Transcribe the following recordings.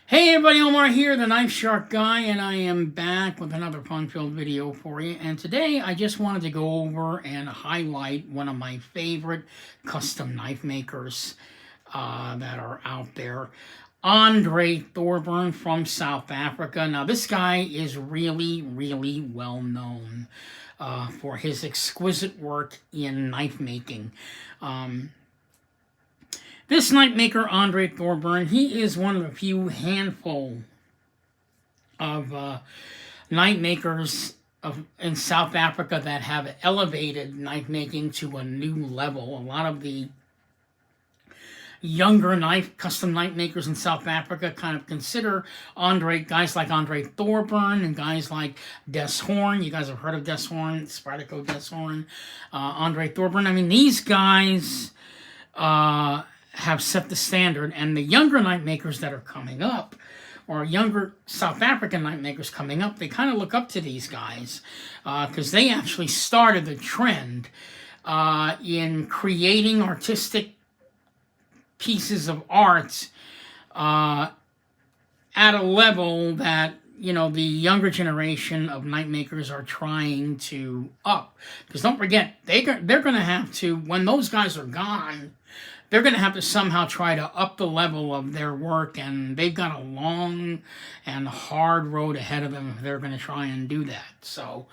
Hey everybody, Omar here, the Knife Shark Guy, and I am back with another fun-filled video for you. And today I just wanted to go over and highlight one of my favorite custom knife makers that are out there. Andre Thorburn from South Africa. Now this guy is really well known for his exquisite work in knife making. This knife maker, Andre Thorburn, he is one of the few handful of knife makers in South Africa that have elevated knife making to a new level. A lot of the younger custom knife makers in South Africa kind of consider guys like Andre Thorburn and guys like Des Horn. You guys have heard of Des Horn, Spyderco Des Horn, Andre Thorburn. I mean, these guys have set the standard, and the younger knife makers that are coming up, or younger South African knife makers coming up, they kind of look up to these guys because they actually started the trend in creating artistic pieces of art at a level that, you know, the younger generation of knife makers are trying to up. Because don't forget, they're going to have to, when those guys are gone, they're going to have to somehow try to up the level of their work, and they've got a long and hard road ahead of them if they're going to try and do that. So,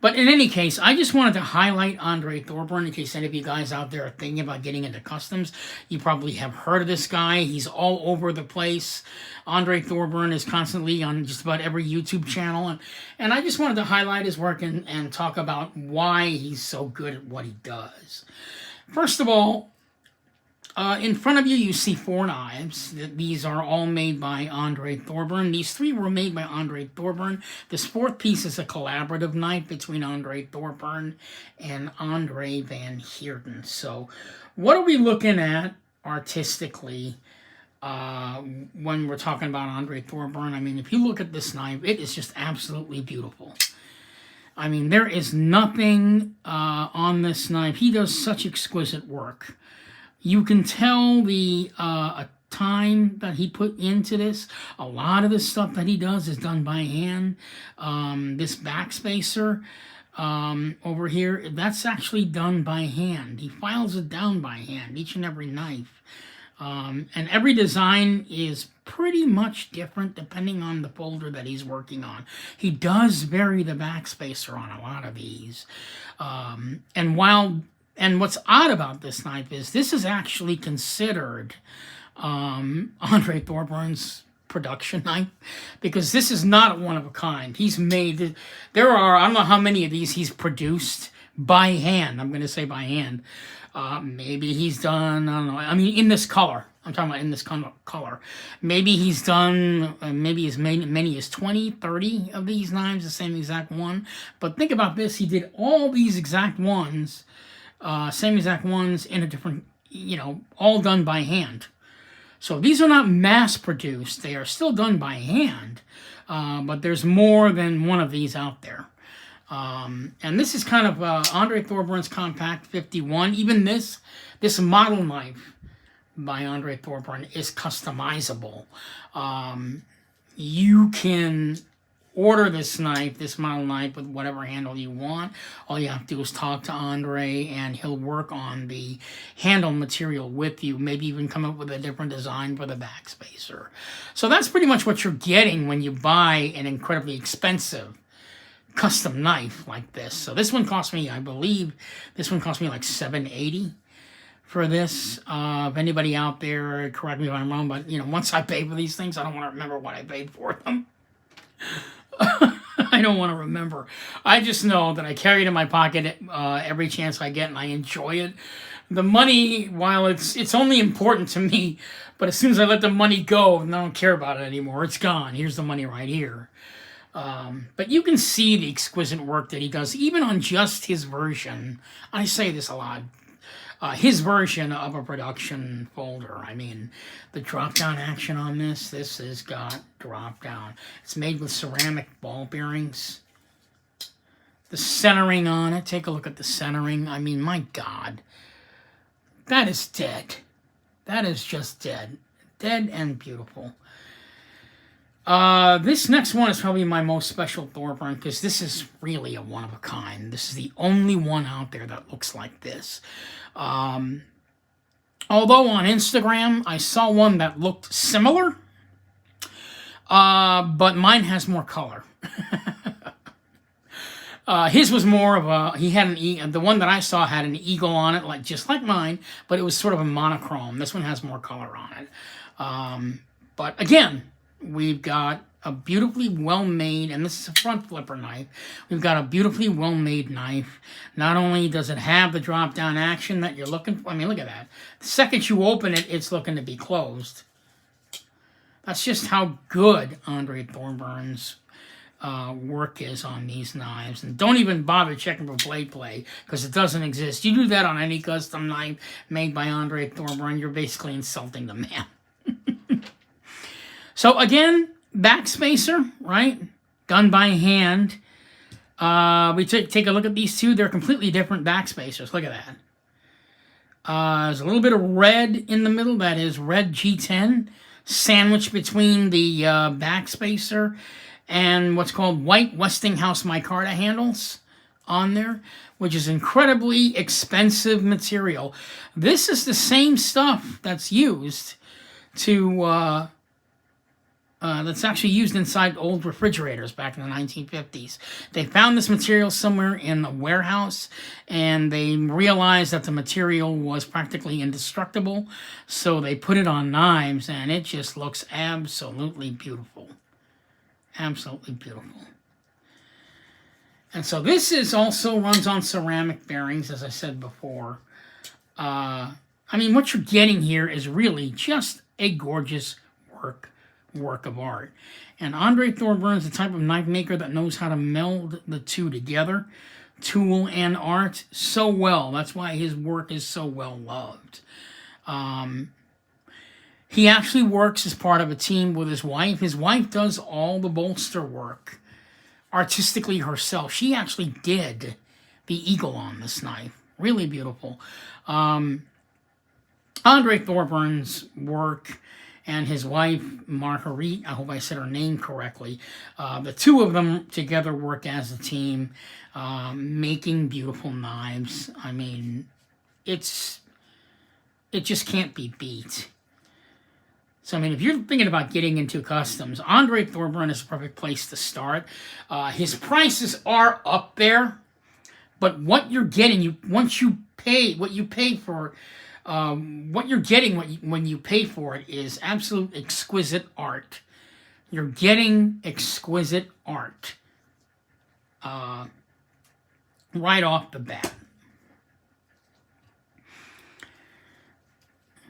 but in any case, I just wanted to highlight Andre Thorburn in case any of you guys out there are thinking about getting into customs. You probably have heard of this guy. He's all over the place. Andre Thorburn is constantly on just about every YouTube channel. And I just wanted to highlight his work and talk about why he's so good at what he does. First of all, in front of you, you see 4 knives. These are all made by Andre Thorburn. These 3 were made by Andre Thorburn. This 4th piece is a collaborative knife between Andre Thorburn and Andre Van Heerden. So what are we looking at artistically when we're talking about Andre Thorburn? I mean, if you look at this knife, it is just absolutely beautiful. I mean, there is nothing on this knife. He does such exquisite work. You can tell the time that he put into this. A lot of the stuff that he does is done by hand. This backspacer over here, that's actually done by hand. He files it down by hand, each and every knife. And every design is pretty much different depending on the folder that he's working on. He does vary the backspacer on a lot of these. And what's odd about this knife is this is actually considered Andre Thorburn's production knife, because this is not one of a kind. He's made, there are, I don't know how many of these he's produced by hand. I'm going to say by hand. Maybe he's done, I don't know, I mean, in this color. I'm talking about in this color. Maybe he's done, maybe as many as 20, 30 of these knives, the same exact one. But think about this. He did all these exact ones, same exact ones in a different, you know, all done by hand. So these are not mass produced. They are still done by hand, but there's more than one of these out there. And this is kind of Andre Thorburn's Compact 51. Even this model knife by Andre Thorburn is customizable. You can order this knife, this model knife, with whatever handle you want. All you have to do is talk to Andre, and he'll work on the handle material with you, maybe even come up with a different design for the backspacer. So that's pretty much what you're getting when you buy an incredibly expensive custom knife like this. So this one cost me, I believe, this one cost me like $780 for this. If anybody out there, correct me if I'm wrong, but you know, once I pay for these things, I don't want to remember what I paid for them. I don't want to remember. I just know that I carry it in my pocket every chance I get, and I enjoy it. The money, while it's only important to me, but as soon as I let the money go, and I don't care about it anymore, it's gone. Here's the money right here. But you can see the exquisite work that he does, even on just his version. I say this a lot. His version of a production folder. I mean, the drop-down action on this has got drop-down. It's made with ceramic ball bearings. The centering on it, take a look at the centering. I mean, my God, that is dead. That is just dead. Dead and beautiful. This next one is probably my most special Thorburn because this is really a one of a kind. This is the only one out there that looks like this. Um, Although on Instagram I saw one that looked similar, but mine has more color. His was more of a, he had the one that I saw had an eagle on it, like just like mine, but it was sort of a monochrome. This one has more color on it. But again, we've got a beautifully well-made, and this is a front flipper knife. We've got a beautifully well-made knife. Not only does it have the drop-down action that you're looking for, I mean, look at that. The second you open it, it's looking to be closed. That's just how good Andre Thornburn's work is on these knives. And don't even bother checking for blade play because it doesn't exist. You do that on any custom knife made by Andre Thorburn, you're basically insulting the man. So again, backspacer, right? Done by hand. We take a look at these two. They're completely different backspacers. Look at that. There's a little bit of red in the middle. That is red G10 sandwiched between the backspacer and what's called white Westinghouse micarta handles on there, which is incredibly expensive material. This is the same stuff that's used to that's actually used inside old refrigerators back in the 1950s. They found this material somewhere in a warehouse, and they realized that the material was practically indestructible, so they put it on knives, and it just looks absolutely beautiful. Absolutely beautiful. And so this is also runs on ceramic bearings, as I said before. I mean, what you're getting here is really just a gorgeous work of art. And Andre Thorburn is the type of knife maker that knows how to meld the two together, tool and art, so well. That's why his work is so well loved. He actually works as part of a team with his wife. His wife does all the bolster work artistically herself. She actually did the eagle on this knife. Really beautiful. Andre Thorburn's work and his wife, Marguerite, I hope I said her name correctly, the two of them together work as a team, making beautiful knives. I mean, it just can't be beat. So, I mean, if you're thinking about getting into customs, Andre Thorburn is a perfect place to start. His prices are up there, but what you're getting, what you're getting when you pay for it is absolute exquisite art. You're getting exquisite art right off the bat.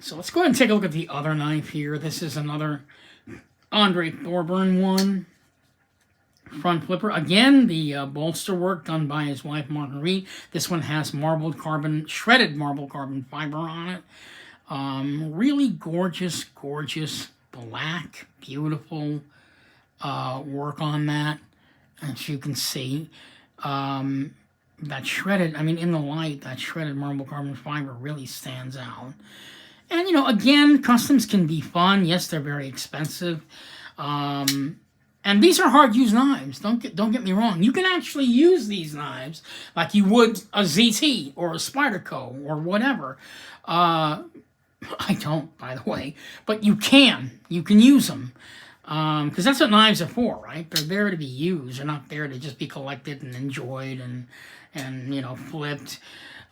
So let's go ahead and take a look at the other knife here. This is another Andre Thorburn one. Front flipper. Again, the bolster work done by his wife, Marguerite. This one has shredded marble carbon fiber on it. Really gorgeous, gorgeous black, beautiful work on that. As you can see, that shredded, I mean, in the light, that shredded marble carbon fiber really stands out. And, you know, again, customs can be fun. Yes, they're very expensive. And these are hard-use knives. Don't get me wrong. You can actually use these knives like you would a ZT or a Spyderco or whatever. I don't, by the way. But you can. You can use them. Because that's what knives are for, right? They're there to be used. They're not there to just be collected and enjoyed and you know, flipped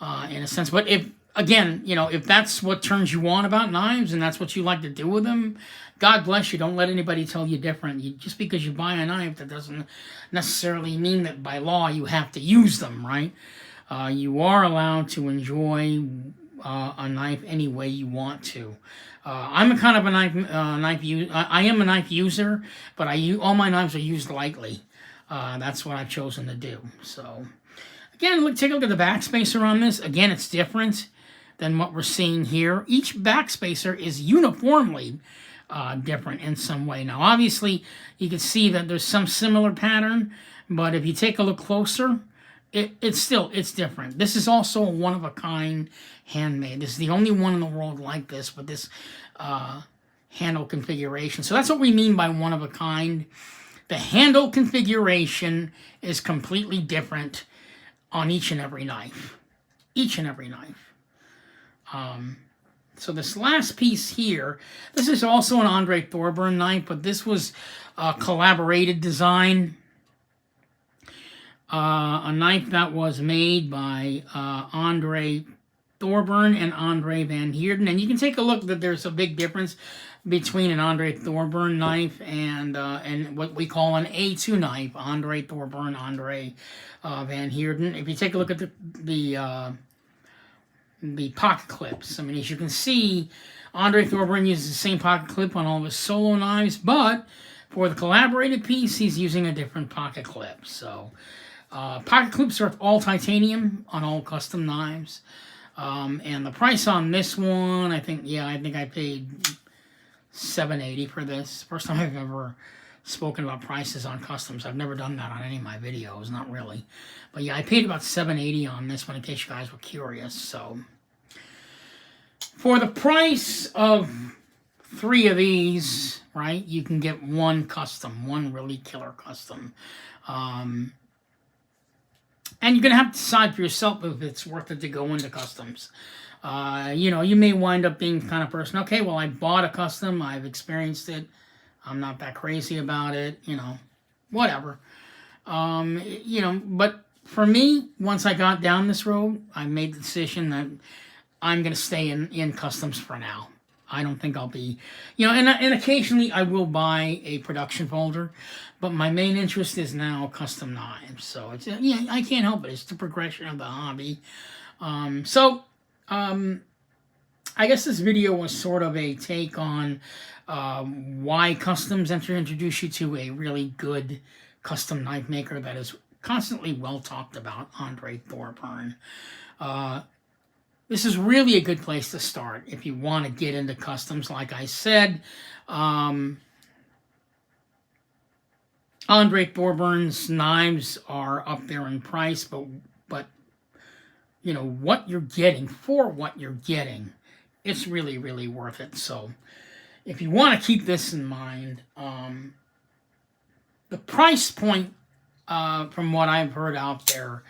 in a sense. But again, you know, if that's what turns you on about knives and that's what you like to do with them, God bless you. Don't let anybody tell you different. Just because you buy a knife, that doesn't necessarily mean that by law you have to use them, right? You are allowed to enjoy a knife any way you want to. I'm a kind of a knife user. I am a knife user, but all my knives are used lightly. That's what I've chosen to do. So, again, take a look at the backspacer on this. Again, it's different than what we're seeing here. Each backspacer is uniformly different in some way. Now, obviously, you can see that there's some similar pattern, but if you take a look closer, it's different. This is also a one-of-a-kind handmade. This is the only one in the world like this, with this handle configuration. So that's what we mean by one of a kind. The handle configuration is completely different on each and every knife. Each and every knife. So this last piece here, this is also an Andre Thorburn knife, but this was a collaborated design. A knife that was made by Andre Thorburn and Andre Van Heerden. And you can take a look that there's a big difference between an Andre Thorburn knife and what we call an A2 knife, Andre Thorburn, Andre Van Heerden. If you take a look at the pocket clips, I mean, as you can see, Andre Thorburn uses the same pocket clip on all of his solo knives, but for the collaborated piece, he's using a different pocket clip. So pocket clips are all titanium on all custom knives. And the price on this one, I think I paid $7.80 for this. First time I've ever spoken about prices on customs. I've never done that on any of my videos, not really. But yeah, I paid about $7.80 on this one in case you guys were curious. So for the price of 3 of these, right, you can get one custom, one really killer custom. And you're going to have to decide for yourself if it's worth it to go into customs. You know, you may wind up being the kind of person, okay, well, I bought a custom, I've experienced it, I'm not that crazy about it, you know, whatever. You know, but for me, once I got down this road, I made the decision that I'm going to stay in customs for now. I don't think I'll be, you know, and occasionally I will buy a production folder, but my main interest is now custom knives. So it's, yeah, I can't help it. It's the progression of the hobby. I guess this video was sort of a take on why customs introduce you to a really good custom knife maker that is constantly well talked about, Andre Thorburn. This is really a good place to start if you want to get into customs. Like I said, Andre Thorburn's knives are up there in price, but you know what you're getting for what you're getting, it's really, really worth it. So if you want to keep this in mind, the price point, from what I've heard out there,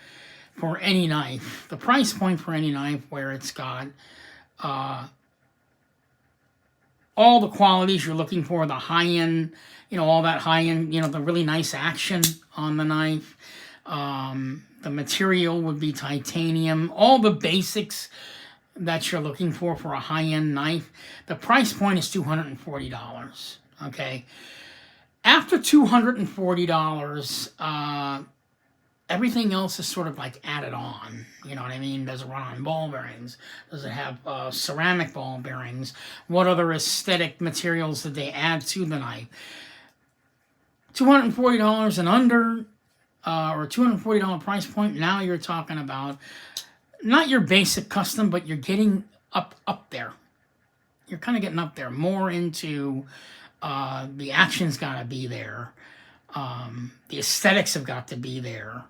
for any knife, the price point for any knife where it's got all the qualities you're looking for, the high-end, you know, all that high-end, you know, the really nice action on the knife. The material would be titanium, all the basics that you're looking for a high-end knife. The price point is $240, okay? After $240, everything else is sort of like added on. You know what I mean? Does it run on ball bearings? Does it have ceramic ball bearings? What other aesthetic materials did they add to the knife? $240 and under, or $240 price point, now you're talking about not your basic custom, but you're getting up there. You're kind of getting up there, more into the action's got to be there. The aesthetics have got to be there.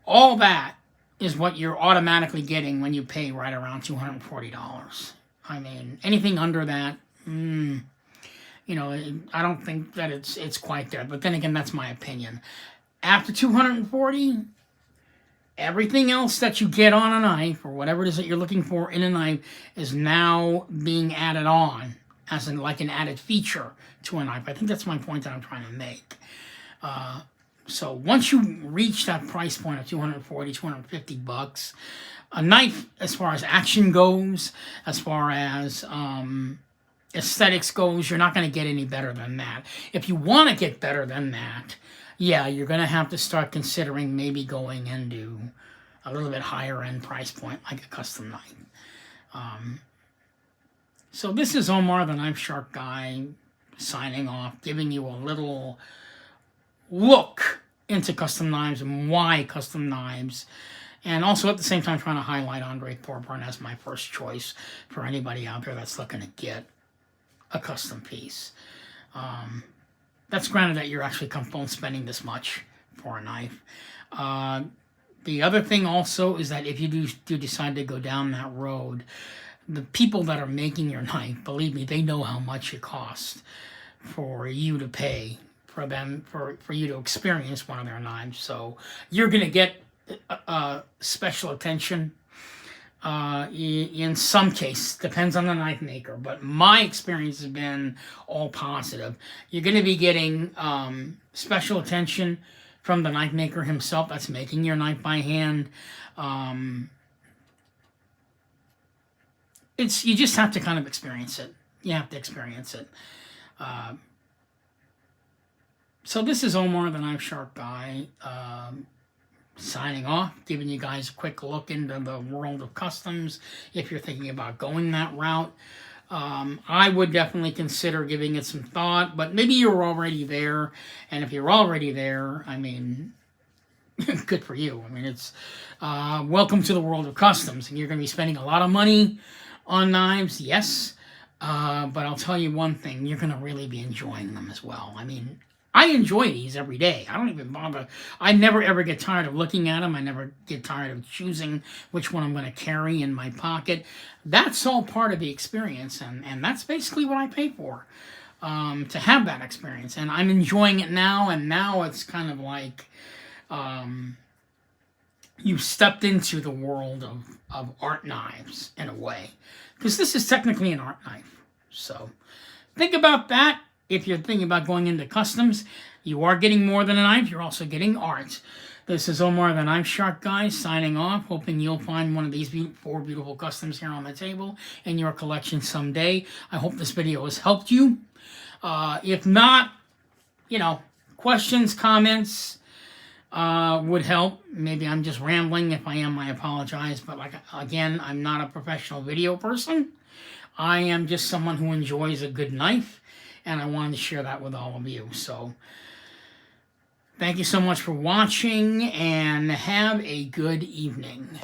All that is what you're automatically getting when you pay right around $240. I mean, anything under that, you know, I don't think that it's quite there. But then again, that's my opinion. After $240, everything else that you get on a knife, or whatever it is that you're looking for in a knife, is now being added on as in like an added feature to a knife. I think that's my point that I'm trying to make. So once you reach that price point of $240, $250, a knife, as far as action goes, as far as aesthetics goes, you're not going to get any better than that. If you want to get better than that, yeah, you're going to have to start considering maybe going into a little bit higher end price point, like a custom knife. So this is Omar, the Knife Shark Guy, signing off, giving you a little look into custom knives and why custom knives, and also at the same time trying to highlight Andre Thorburn as my first choice for anybody out there that's looking to get a custom piece. That's granted that you're actually comfortable spending this much for a knife. The other thing also is that if you do decide to go down that road, the people that are making your knife, believe me, they know how much it costs for you to pay for them, for you to experience one of their knives. So you're going to get special attention. In some cases, depends on the knife maker, but my experience has been all positive. You're going to be getting special attention from the knife maker himself that's making your knife by hand. You just have to kind of experience it. You have to experience it. So this is Omar, the Knife Shark Guy, signing off, giving you guys a quick look into the world of customs. If you're thinking about going that route, I would definitely consider giving it some thought, but maybe you're already there, and if you're already there, I mean, good for you. I mean, it's welcome to the world of customs, and you're going to be spending a lot of money on knives, yes, but I'll tell you one thing, you're going to really be enjoying them as well. I mean, I enjoy these every day. I don't even bother. I never ever get tired of looking at them. I never get tired of choosing which one I'm going to carry in my pocket. That's all part of the experience, and that's basically what I pay for, to have that experience. And I'm enjoying it now, and now it's kind of like you stepped into the world of art knives in a way, because this is technically an art knife. So think about that. If you're thinking about going into customs, you are getting more than a knife. You're also getting art. This is Omar, the Knife Shark Guy, signing off, hoping you'll find one of these 4 beautiful customs here on the table in your collection someday. I hope this video has helped you. If not, you know, questions, comments would help. Maybe I'm just rambling. If I am, I apologize. But like, again, I'm not a professional video person. I am just someone who enjoys a good knife, and I wanted to share that with all of you. So thank you so much for watching, and have a good evening.